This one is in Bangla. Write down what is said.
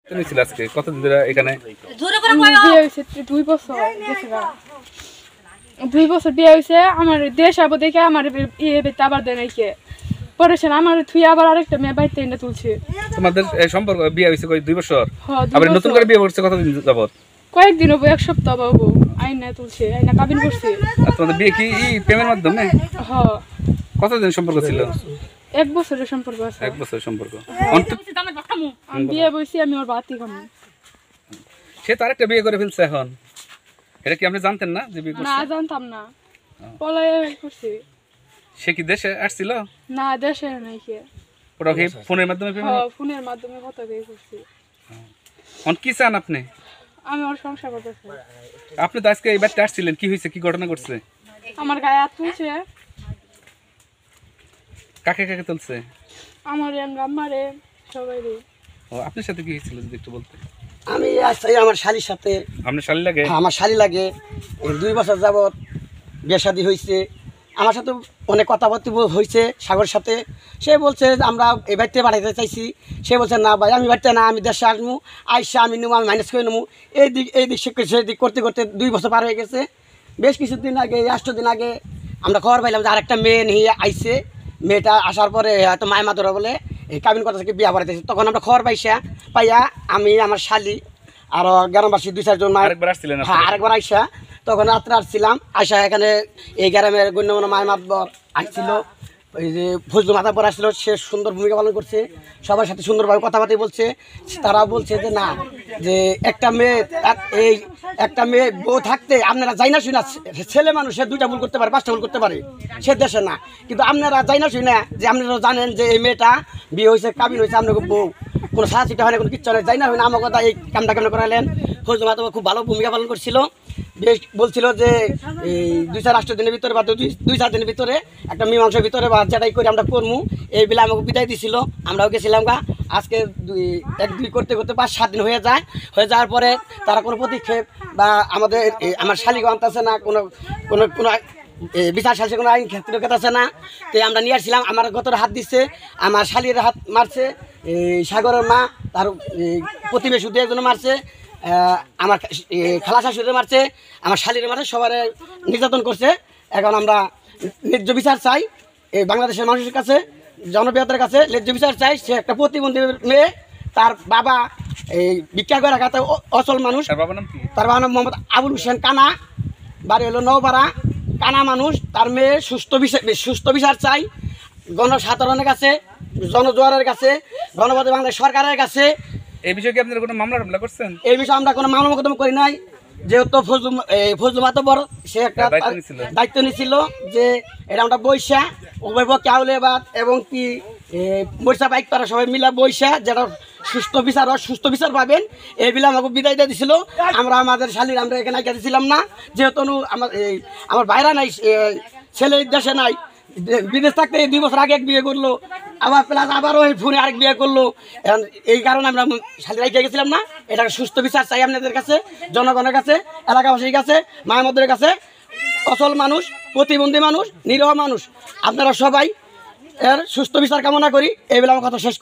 তুমি ছিল আজকে কতদিন ধরে এখানে? বিয়ে হয়েছে 2 বছর গেছে গা। 2 বছর বিয়ে হয়েছে। আমার দেশ আবো দেখে আমার বেতে আবার দেয় নাকি পরেছেন আমার থুই আবার আরেকটা মেয়ে বাইতে এনে তুলছে। তোমাদের এই সম্পর্ক বিয়ে হয়েছে কই 2 বছর? হ্যাঁ, আবার নতুন করে বিয়ে করছে কতদিন যাবত? কয়েকদিন হবো, 1 সপ্তাহ হবো। আইনা তুলছে, আইনা কাবিন করছে। আর তোমাদের বিয়ে কি প্রেমের মাধ্যমে? হ্যাঁ। কতদিন সম্পর্ক ছিল? 1 বছরের সম্পর্ক আছে। 1 বছরের সম্পর্ক। আমি বিয়ে বইছি, আমি ওর বাতি খামু। সে তো আরেকটা বিয়ে করে ফেলছে এখন। এটা কি আপনি জানতেন না যে বিয়ে করছে? না, জানতাম না। পলায় করছে। সে কি দেশে আসছিল? না, দেশে নাই কে। ওটা কি ফোনের মাধ্যমে প্রেম? হ্যাঁ, ফোনের মাধ্যমে কত বিয়ে করছে। অন কি চান আপনি? আমি ওর সংসার করতেছি। আপনি তো আজকে এই বাড়িতে আসছিলেন, কি হয়েছে, কি ঘটনা ঘটছে? আমার গায়ে হাত তুলছে। কাকে কাকে তুলছে? আমার আম্মারে সবাই রে। ও, আপনার সাথে কি হয়েছিল যদি একটু বলতেন? আমি আসছি আমার শালির সাথে। আপনার শালি লাগে? আমার শালি লাগে। এই 2 বছর যাবৎ বিয়ে শাদী হয়েছে। আমার সাথে অনেক কথাবার্তা হয়েছে সাগরের সাথে। সে বলছে আমরা এই বাড়িতে বাড়াইতে চাইছি। সে বলছে না ভাই, আমি বাড়িতে না, আমি দেশে আসবো, আইসা আমি নেবো, আমি মাইনাস করে নেবো। এই দিক সেদিক করতে করতে 2 বছর পার হয়ে গেছে। বেশ কিছুদিন আগে, 8 দিন আগে আমরা খবর পাইলাম যে আরেকটা মেয়ে নিয়ে আইছে। মেয়েটা আসার পরে হয়তো মায় মাদুরা বলে এই কাবিন কথা থেকে বিয়া বাড়াইতেছে। তখন আমরা খবর পাইয়া আমি, আমার শালি আরও গ্রামবাসী 2-4 জন আরেকবার আসছিলেন? হ্যাঁ, আরেকবার আইসা তখন রাত্রে আসছিলাম। আইসা এখানে এই গ্রামের গণ্যমান্য মায় মাতবর আসছিল, ওই যে ফজলু মাথা পর আসছিল। সে সুন্দর ভূমিকা পালন করছে, সবার সাথে সুন্দরভাবে কথাবার্তা বলছে। তারা বলছে যে না, যে একটা মেয়ে বউ থাকতে আপনারা যাই না শুনা, ছেলে মানুষ সে 2টা ভুল করতে পারে, 5টা ভুল করতে পারে, সে দেশে না। কিন্তু আপনারা যাই না শুনে যে আপনারা জানেন যে এই মেয়েটা বিয়ে হয়েছে, কাবিন হয়েছে, আপনাকে বউ কোনো সাহায্যটা হয় না, কোনো কিচ্ছু হয় যাই না হয় না। আমার কথা এই কামটা কেমন করালেন। ফজলু মাথা খুব ভালো ভূমিকা পালন করছিল। বেশ বলছিল যে এই 2-4 দিনের ভিতরে বা 2-4 দিনের ভিতরে একটা মীমাংসার ভিতরে বা যেটাই করে আমরা করবো, এই বেলা আমাকে বিদায় দিছিল। আমরাও গেছিলাম গা। আজকে 1-2 করতে করতে 5-7 দিন হয়ে যাওয়ার পরে তারা কোনো পদক্ষেপ বা আমার শালিগো আনতেছে না, কোনো কোনো কোনো বিচার শাসে কোনো আইন ক্ষেত্রে আছে না। তো আমরা নিয়ে আসছিলাম, আমার গতরে হাত দিচ্ছে, আমার শালির হাত মারছে, সাগরের মা তার প্রতিবেশী 2-1 মারছে, আমার খালা শাশুড়ি মারছে, আমার শালিরে মারছে, সবার নির্যাতন করছে। এখন আমরা ন্যায্য বিচার চাই এই বাংলাদেশের মানুষের কাছে, জনপ্রিয়তার কাছে ন্যায্য বিচার চাই। সে একটা প্রতিবন্ধী মেয়ে, তার বাবা এই ভিক্ষা করে খাতে অচল মানুষ। তার বাবার নাম মোহাম্মদ আবুল হোসেন কানা, বাড়ি হলো নওপাড়া, কানা মানুষ। তার মেয়ে সুস্থ বিচার চাই গণসাধারণের কাছে, জনজোয়ারের কাছে, গণপতি বাংলাদেশ সরকারের কাছে। এই বিষয়ে কি আপনারা কোনো মামলা করছেন? এই বিষয়ে আমরা কোনো মামলা মোকদ্দমা করি নাই। যেহেতু ফজলু মাতবর সে একটা দায়িত্ব নিয়েছিল যে এটা আমরা বৈশা অভিভাবক আউলেবাদ এবং কি বৈশা বাইক তারা সবাই মিলা বৈশা যেটা সুস্থ বিচার পাবেন এই বিলে আমাকে বিদায় দিয়ে দিছিল। আমরা আমাদের শালীর আমরা এখানে গেছিলাম না, যেহেতু আমার বাইরা নাই, ছেলে দেশে নাই, বিদেশ থাকতে 2 বছর আগে 1 বিয়ে করলো, আবার প্লাস আবারও এই ফোনে আরেক বিয়ে করলো। এই কারণে আমরা শালি রাইখে গেছিলাম না। এটা সুস্থ বিচার চাই আপনাদের কাছে, জনগণের কাছে, এলাকাবাসীর কাছে, মায়ের কাছে। অচল মানুষ, প্রতিবন্ধী মানুষ, নিরীহ মানুষ, আপনারা সবাই এর সুস্থ বিচার কামনা করি। এই বেলা আমার কথা শেষ।